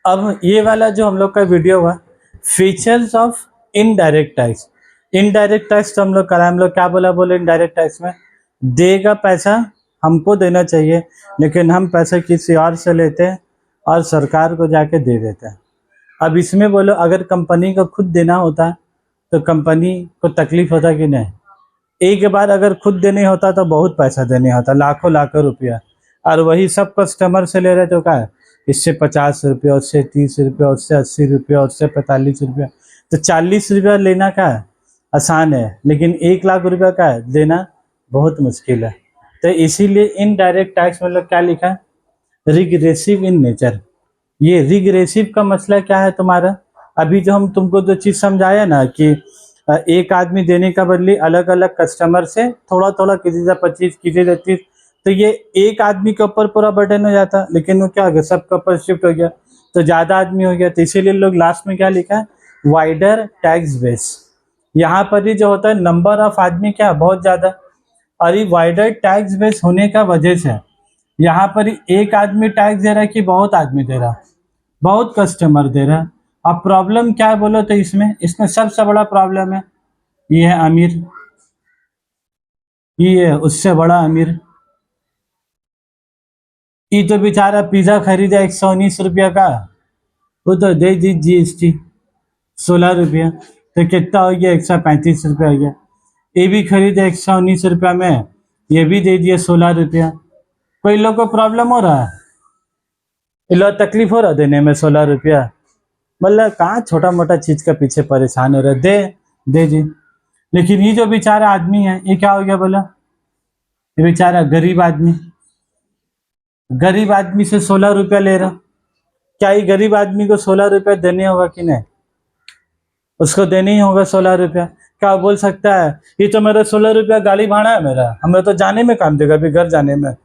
अब ये वाला जो हम लोग का वीडियो हुआ, features of indirect tax. Indirect tax तो हम लोग करा, हम लोग क्या बोले इनडायरेक्ट टैक्स में देगा पैसा हमको देना चाहिए, लेकिन हम पैसा किसी और से लेते हैं और सरकार को जाके दे देते हैं। अब इसमें बोलो अगर कंपनी को खुद देना होता तो कंपनी को तकलीफ होता कि नहीं? एक बार अगर खुद देने होता तो बहुत पैसा देने होता, लाखों लाखों रुपया, और वही सब कस्टमर से ले रहे तो क्या है, इससे 50 रुपया, उससे 30 रुपया, उससे 80 रुपया, उससे 45 रुपया, तो 40 रुपया लेना क्या है, आसान है, लेकिन 1 लाख रुपया का है देना बहुत मुश्किल है। तो इसीलिए इनडायरेक्ट टैक्स मतलब क्या लिखा है, रिग्रेसिव इन नेचर। ये रिग्रेसिव का मसला क्या है तुम्हारा, अभी जो हम तुमको जो चीज़ समझाया ना कि एक आदमी देने का बदले अलग अलग कस्टमर से थोड़ा थोड़ा, किसी से 25, किसी से 30, तो ये एक आदमी के ऊपर पूरा बर्डन हो जाता, लेकिन वो क्या हो गया, सबके ऊपर शिफ्ट हो गया, तो ज़्यादा आदमी हो गया। तो इसीलिए लोग लास्ट में क्या लिखा है, वाइडर टैक्स बेस। यहाँ पर ही जो होता है नंबर ऑफ आदमी क्या बहुत ज़्यादा, और ये वाइडर टैक्स बेस होने का वजह से यहाँ पर ही एक आदमी टैक्स दे रहा है कि बहुत आदमी दे रहा है, बहुत कस्टमर दे रहा है। अब प्रॉब्लम क्या है बोलो तो इसमें सबसे बड़ा प्रॉब्लम है, ये है अमीर, ये है उससे बड़ा अमीर। ये तो बेचारा पिज्जा खरीदा 119 रुपया का, वो तो दे दी GST 16 रुपया, तो कितना हो गया, 135 रुपया हो गया। ये भी खरीदा 119 रुपया में, ये भी दे दिया 16 रुपया। कोई लोग को प्रॉब्लम हो रहा है, इन लोग तकलीफ हो रहा है देने में 16 रुपया, मतलब कहाँ छोटा मोटा चीज के पीछे परेशान हो रहा है, दे जी। लेकिन ये जो बेचारा आदमी है, ये क्या हो गया बोला, ये बेचारा गरीब आदमी से 16 रुपया ले रहा, क्या ये गरीब आदमी को 16 रुपया देने होगा कि नहीं, उसको देने ही होगा 16 रुपया। क्या बोल सकता है ये तो मेरा 16 रुपया गाड़ी भाड़ा है, मेरा हमें तो जाने में काम देगा, अभी घर जाने में।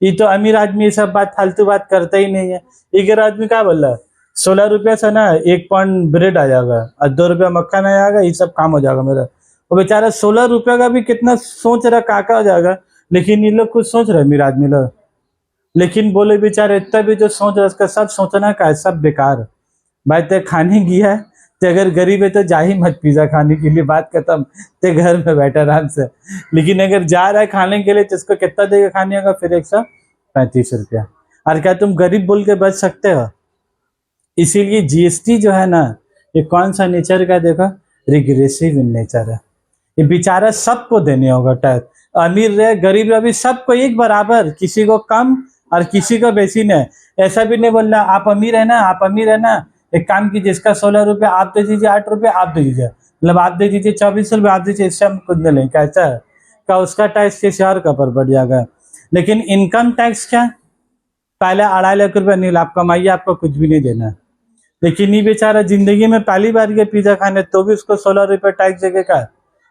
ये तो अमीर आदमी ये सब बात फालतू बात करता ही नहीं है। ये गरीब आदमी क्या बोल रहा है, 16 रुपया से ना 1 पाउंड ब्रेड आ जाएगा और 2 रुपया मक्खन आ जाएगा, ये सब काम हो जाएगा मेरा। वो बेचारा 16 रुपया का भी कितना सोच रहा काका हो जाएगा, लेकिन ये लोग कुछ सोच रहे अमीर आदमी लोग, लेकिन बोले बेचारे इतना भी जो सोच रहा है उसका सब सोचना का है, सब बेकार। भाई ते खाने गया है, ते अगर गरीब है तो जा ही मत पिज्जा खाने के लिए, बात खत्म, ते घर में बैठा आराम से। लेकिन अगर जा रहा है खाने के लिए तो इसको कितना देगा खाने का, फिर 135 रुपया। और क्या तुम गरीब बोल के बच सकते हो? इसीलिए GST जो है ना, ये कौन सा नेचर का देखो, रिग्रेसिव इन नेचर है। ये बेचारा सबको देने होगा टैक्स, अमीर रहे गरीब रहे, सबको एक बराबर, किसी को कम और किसी को बेसी नहीं। ऐसा भी नहीं बोलना आप अमीर है ना, आप अमीर है ना, एक काम कीजिए, इसका 16 रुपया आप दे दीजिए, 8 रुपया आप दे दीजिए, मतलब आप दे दीजिए 24 रुपया आप दीजिए, इससे हम कुछ नहीं लेंगे। कैसा है का उसका टैक्स किसी और का पर बढ़ जाएगा। लेकिन इनकम टैक्स क्या, पहले 2.5 लाख रुपया नहीं, आप कमाइए, आपको कुछ भी नहीं देना। लेकिन ये बेचारा जिंदगी में पहली बार ये पिज्जा खाने, तो भी उसको 16 रुपया टैक्स देगा का।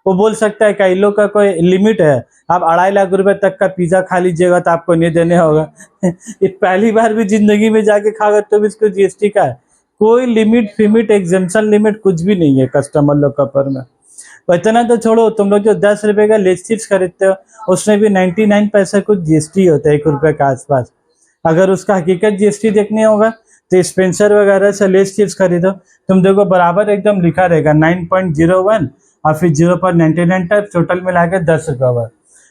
वो बोल सकता है कई लोग का कोई लिमिट है, आप 2.5 लाख रुपए तक का पिज्जा खा लीजिएगा तो आपको नहीं देने होगा। ये पहली बार भी जिंदगी में जाके खागा तो भी इसको GST का है, कोई लिमिट फिमिट एग्जेम्पशन लिमिट कुछ भी नहीं है कस्टमर लोग का पर में। तो इतना तो छोड़ो, तुम लोग जो 10 रुपए का लेस चिप्स खरीदते हो उसमें भी 99 पैसा कुछ GST होता है, 1 रुपए के आसपास। अगर उसका हकीकत GST देखने होगा तो स्पेंसर वगैरह से लेस चिप्स खरीदो, तुम देखो बराबर एकदम लिखा रहेगा 9.01 और फिर 0.99 टाइप, टोटल मिला के 10 रुपया हुआ।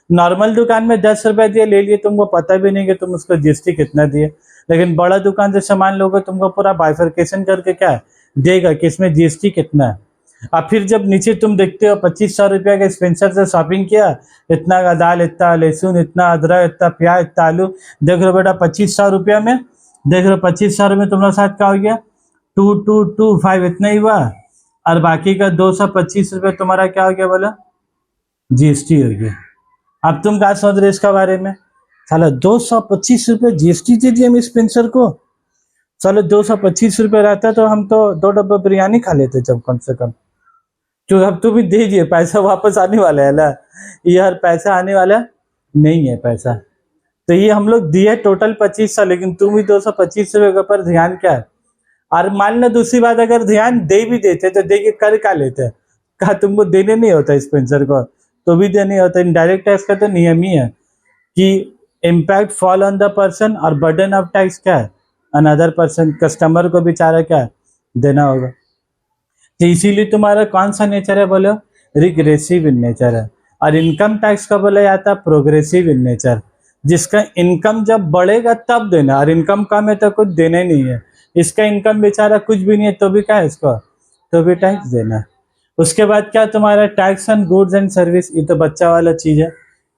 नॉर्मल दुकान में 10 रुपया दिए ले लिए, तुमको पता भी नहीं कि तुम उसको GST कितना दिए। लेकिन बड़ा दुकान से सामान लोगे तुमको पूरा बाइफरकेशन करके क्या है देगा कि इसमें GST कितना है। और फिर जब नीचे तुम देखते हो 2500 रुपया के स्पेंसर से शॉपिंग किया, इतना का दाल, इतना लहसुन, इतना अदरक, इतना प्याज, इतना आलू, देख रहे बेटा 2500 रुपया में, देख रहे 2500 में तुम्हारा साथ क्या हो गया, 2225 इतना ही हुआ, और बाकी का 225 रुपया तुम्हारा क्या हो गया बोला, GST हो गया। अब तुम क्या सोच रहे इसका बारे में, साला 225 रुपये GST दे दिया हम स्पेंसर को। साला 225 रुपये रहता तो हम तो 2 डब्बा बिरयानी खा लेते जब कम से कम। तो अब तुम भी दीजिए, पैसा वापस आने वाला है ना, ये हर पैसा आने वाला नहीं है पैसा। तो ये हम लोग दिए टोटल 2500, लेकिन तुम भी 225 रुपये के ऊपर ध्यान क्या है। और मान लो दूसरी बात, अगर ध्यान दे भी देते तो दे के कर क्या लेते, कहा तुमको देने नहीं होता स्पेंसर को, तो भी देने होता। इनडायरेक्ट टैक्स का तो नियम ही है कि impact fall on the person, और बर्डन ऑफ टैक्स क्या है, अनदर पर्सन, कस्टमर को बेचारा क्या देना होगा। तो इसीलिए तुम्हारा कौन सा नेचर है बोलो, रिग्रेसिव इन नेचर है। और इनकम टैक्स का बोला जाता है प्रोग्रेसिव इन नेचर, जिसका इनकम जब बढ़ेगा तब देना, और इनकम कम है तो कुछ देना ही नहीं है। इसका इनकम बेचारा कुछ भी नहीं है तो भी क्या है इसको, तो भी टैक्स देना। उसके बाद क्या तुम्हारा tax on goods and service, ये तो बच्चा वाला चीज है।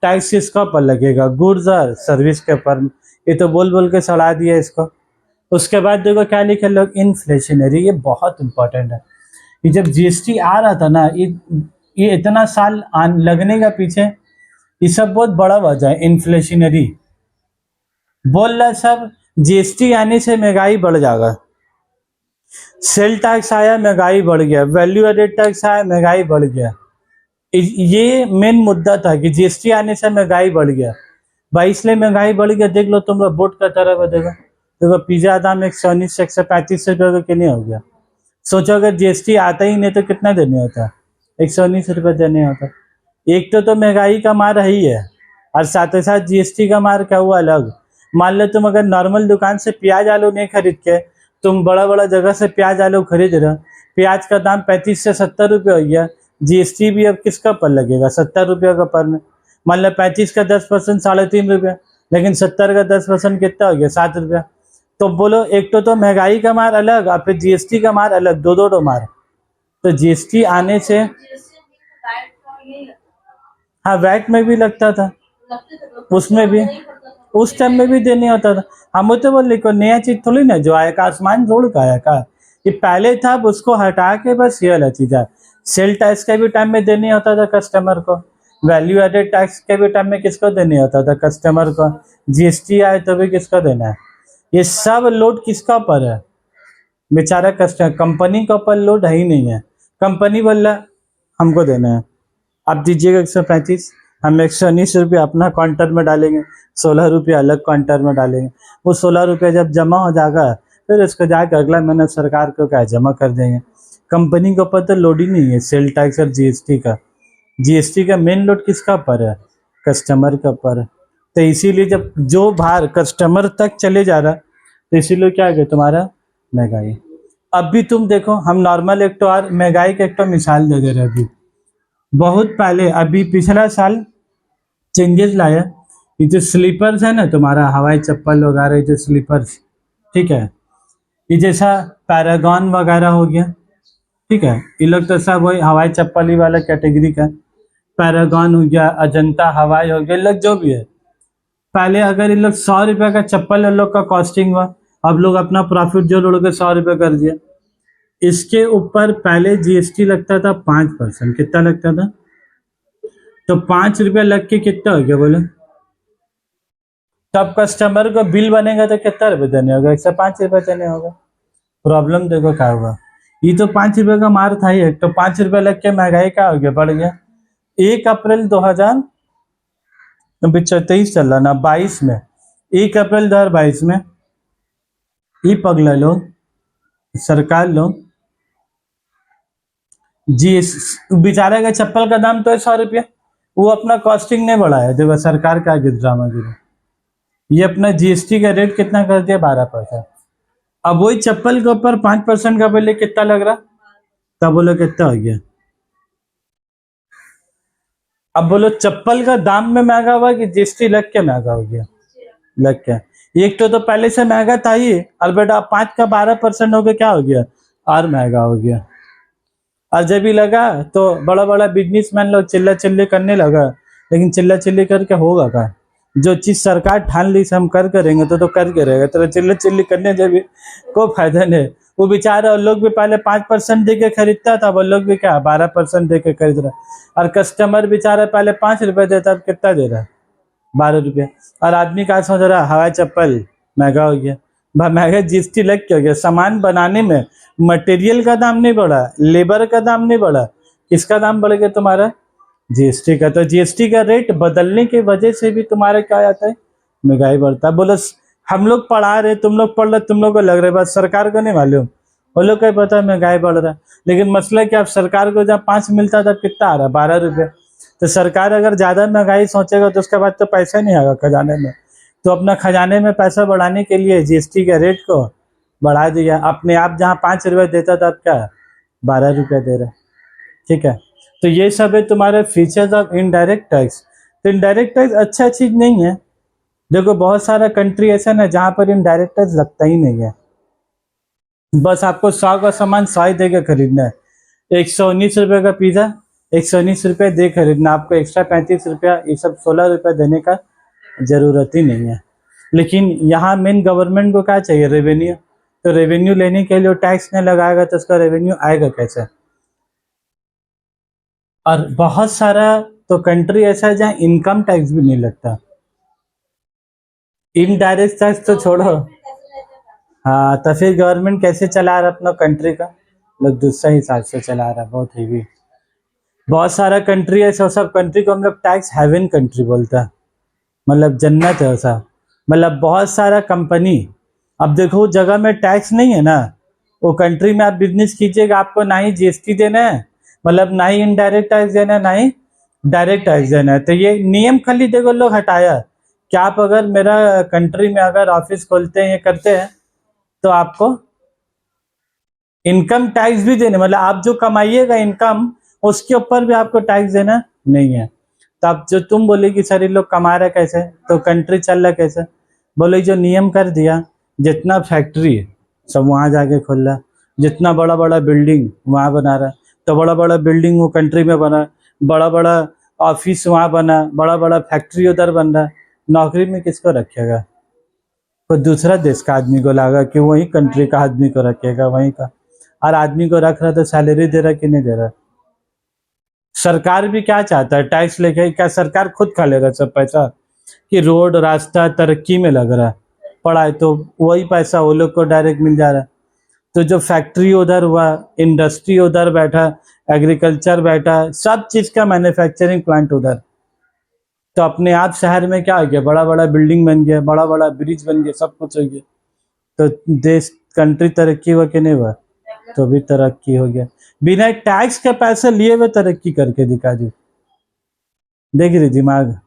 टैक्स किसका ऊपर लगेगा, गुड्स और सर्विस के ऊपर। ये तो बोल बोल के सड़ा दिया इसको। उसके बाद देखो क्या लिखे लोग, इन्फ्लेशनरी, ये बहुत इंपॉर्टेंट है। ये जब जीएसटी आ रहा था ना, ये इतना साल लगने का पीछे ये सब बहुत बड़ा वजह है। इन्फ्लेशनरी बोल रहा सब, जीएसटी आने से महंगाई बढ़ जाएगा। सेल टैक्स आया, महंगाई बढ़ गया। वैल्यू एडेड टैक्स आया, महंगाई बढ़ गया। ये मेन मुद्दा था कि जीएसटी आने से महंगाई बढ़ गया भाई, इसलिए महंगाई बढ़ गया। देख लो तुम लोग बोट का तरह देखो, देखो पिज्जा दाम 119 से 135 रुपये के नहीं हो गया। सोचो अगर जीएसटी आता ही नहीं तो कितना देने होता, 119 रुपये देने होता। एक तो महंगाई का मार ही है, और साथ ही साथ जीएसटी का मार क्या हुआ अलग। मान लो तुम अगर नॉर्मल दुकान से प्याज आलू नहीं खरीद के तुम बड़ा बड़ा जगह से प्याज आलू खरीद रहे हो, प्याज का दाम 35 से 70 रुपये हो गया, जीएसटी भी अब किसका पर लगेगा, 70 रुपये का पर में। मान लो 35 का 10% 3.5 रुपये, लेकिन 70 का 10% कितना हो गया, 7 रुपया। तो बोलो एक तो महंगाई का मार अलग और फिर जीएसटी का मार अलग, दो मार। तो जीएसटी आने से, हाँ वैट में भी लगता था, उसमें भी उस टाइम में भी देने होता था। हम तो बोल को नया चीज थोड़ी ना जो आया का आसमान जोड़ का आया का, ये पहले था, उसको हटा के बस ये वाला चीज है। सेल टैक्स के भी टाइम में देने होता था कस्टमर को, वैल्यू एडेड टैक्स के भी टाइम में किसको देने होता था, कस्टमर को। जीएसटी आए तो भी किसको देना है, ये सब लोड किसका ऊपर है, बेचारा कस्टमर। कंपनी का ऊपर लोड है ही नहीं है। कंपनी बोल रहा हमको देना है, आप दीजिएगा 135, हम 119 रुपये अपना काउंटर में डालेंगे, 16 रुपये अलग काउंटर में डालेंगे। वो 16 रुपये जब जमा हो जाएगा फिर उसको जाकर अगला महीना सरकार को क्या जमा कर देंगे। कंपनी के ऊपर तो लोड ही नहीं है सेल टैक्स और जीएसटी का। जीएसटी का मेन लोड किसका ऊपर है, कस्टमर के ऊपर है। तो इसीलिए जब जो भार कस्टमर तक चले जा रहा तो इसीलिए क्या है तुम्हारा महंगाई। अब भी तुम देखो, हम नॉर्मल एक तो और महंगाई का एक तो मिसाल दे दे रहे अभी। बहुत पहले अभी पिछला साल चेंजेस लाया, ये जो स्लीपर्स है ना तुम्हारा, हवाई चप्पल वगैरह जो स्लीपर्स, ठीक है, ये जैसा पैरागॉन वगैरह हो गया, ठीक है, ये लोग तो सब वही हवाई चप्पल ही वाला कैटेगरी का। पैरागॉन हो गया, अजंता हवाई हो गया, ये लोग जो भी है। पहले अगर ये लोग 100 रुपये का चप्पल इन लोग का कॉस्टिंग हुआ, अब लोग अपना प्रॉफिट जो लोग 100 रुपये कर दिया। इसके ऊपर पहले जीएसटी लगता था 5%, कितना लगता था, तो 5 रुपये लग के कितना हो गया बोलो। तब कस्टमर को बिल बनेगा तो कितना रुपये देने होगा, 105 रुपये देने होगा। प्रॉब्लम देखो क्या होगा, ये तो 5 रुपये का मार था ही, तो 5 रुपये लग के महंगाई क्या हो गया, बढ़ गया। 1 अप्रैल 2023 चल रहा ना, 22 में, 1 अप्रैल 2022 में ये पगला लोग, सरकार लोग, बेचारे का चप्पल का दाम तो है 100 रुपया, वो अपना कॉस्टिंग नहीं बढ़ाया। देखो सरकार का ड्रामा गिरा, ये अपना जीएसटी का रेट कितना कर दिया, 12%। अब वही चप्पल के ऊपर 5% का पहले कितना लग रहा, तब बोलो कितना हो गया। अब बोलो चप्पल का दाम में महंगा हुआ कि जीएसटी लग के महंगा हो गया, लग के। एक तो पहले से महंगा था ही, और बेटा 5 का 12% हो गया, क्या हो गया, और महंगा हो गया। और जब भी लगा तो बड़ा बड़ा बिजनेसमैन लोग चिल्ला चिल्ली करने लगा, लेकिन चिल्ला चिल्ली करके होगा क्या, जो चीज सरकार ठान ली से हम कर करेंगे तो करके रहेगा, तो चिल्ला चिल्ली करने जब कोई फायदा नहीं। वो बेचारा लोग भी पहले 5% दे के खरीदता था, वो लोग भी क्या 12% दे के खरीद रहा, और कस्टमर बेचारा पहले 5 रुपये देता, अब कितना दे रहा है, 12 रुपये। और आदमी क्या सोच रहा, हवाई चप्पल महंगा हो गया, महंगा जीएसटी लग के हो गया। सामान बनाने में मटेरियल का दाम नहीं बढ़ा, लेबर का दाम नहीं बढ़ा, किसका दाम बढ़ गया, तुम्हारा जीएसटी का। तो जीएसटी का रेट बदलने की वजह से भी तुम्हारा क्या आता है, महंगाई बढ़ता है। बोलो हम लोग पढ़ा रहे, तुम लोग पढ़ रहे, तुम लोग को लग रहा है, बस सरकार को नहीं मालूम, वो लोग को पता है महंगाई बढ़ रहा है। लेकिन मसला क्या, सरकार को जब 5 मिलता था कितना आ रहा है, 12 रुपये। तो सरकार अगर ज्यादा महंगाई सोचेगा तो उसके बाद तो पैसा नहीं आएगा खजाने में, तो अपना खजाने में पैसा बढ़ाने के लिए जीएसटी के रेट को बढ़ा दिया। अपने आप जहाँ 5 रुपये देता था, अब क्या 12 रुपये दे रहा है। ठीक है, तो ये सब है तुम्हारे फीचर्स ऑफ इनडायरेक्ट टैक्स। तो इनडायरेक्ट टैक्स अच्छा चीज नहीं है। देखो बहुत सारा कंट्री ऐसा ना जहाँ पर इनडायरेक्ट टैक्स लगता ही नहीं है। बस आपको 100 का सामान 100 ही दे के खरीदना है। 119 रुपये का पिज्जा 119 रुपये दे खरीदना, आपको एक्स्ट्रा 35 रुपया ये सब 16 रुपये देने का जरूरत ही नहीं है। लेकिन यहाँ मेन गवर्नमेंट को क्या चाहिए? रेवेन्यू। तो रेवेन्यू लेने के लिए टैक्स नहीं लगाएगा तो उसका रेवेन्यू आएगा कैसे? और बहुत सारा तो कंट्री ऐसा है जहाँ इनकम टैक्स भी नहीं लगता। इनडायरेक्ट टैक्स तो छोड़ो, हाँ, तो फिर गवर्नमेंट कैसे चला रहा अपना कंट्री का? लोग दूसरे हिसाब से चला रहा, बहुत हेवी। बहुत सारा कंट्री है, सब सब कंट्री को हम लोग टैक्स हेवन कंट्री बोलता है, मतलब जन्नत है ऐसा। मतलब बहुत सारा कंपनी, अब देखो जगह में टैक्स नहीं है ना, वो कंट्री में आप बिजनेस कीजिएगा, आपको ना ही जीएसटी देना है, मतलब ना ही इनडायरेक्ट टैक्स देना है, ना ही डायरेक्ट टैक्स देना है। तो ये नियम खाली देखो लोग हटाया कि आप अगर मेरा कंट्री में अगर ऑफिस खोलते हैं, ये करते हैं, तो आपको इनकम टैक्स भी देने, मतलब आप जो कमाइएगा इनकम, उसके ऊपर भी आपको टैक्स देना नहीं है। तो अब जो तुम बोले कि सर ये लोग कमा रहे कैसे, तो कंट्री चल रहा कैसे? बोले जो नियम कर दिया, जितना फैक्ट्री है सब वहाँ जाके खोल रहा, जितना बड़ा बड़ा बिल्डिंग वहाँ बना रहा, तो बड़ा बड़ा बिल्डिंग वो कंट्री में बना, बड़ा बड़ा ऑफिस वहाँ बना, बड़ा बड़ा फैक्ट्री उधर बन रहा, नौकरी में किसको रखेगा? कोई दूसरा देश का आदमी को लागा कि वही कंट्री का आदमी को रखेगा वहीं का। और आदमी को रख रहा तो सैलरी दे रहा कि नहीं दे रहा? सरकार भी क्या चाहता है? टैक्स लेके क्या सरकार खुद खा ले रहा है सब पैसा? कि रोड रास्ता तरक्की में लग रहा है, पड़ा है तो वही पैसा वो लोग को डायरेक्ट मिल जा रहा है। तो जो फैक्ट्री उधर हुआ, इंडस्ट्री उधर बैठा, एग्रीकल्चर बैठा, सब चीज का मैन्युफैक्चरिंग प्लांट उधर, तो अपने आप शहर में क्या हो गया? बड़ा बड़ा बिल्डिंग बन गया, बड़ा बड़ा ब्रिज बन गया, सब कुछ हो गया। तो देश कंट्री तरक्की हुआ कि नहीं हुआ? तो भी तरक्की हो गया। बिना टैक्स के पैसे लिए हुए तरक्की करके दिखा दी। देख रही दिमाग।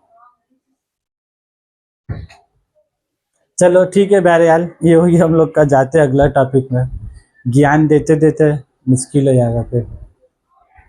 चलो ठीक है बहरहाल, ये हो गया हम लोग का। जाते हैं अगला टॉपिक में, ज्ञान देते देते मुश्किल हो जाएगा फिर।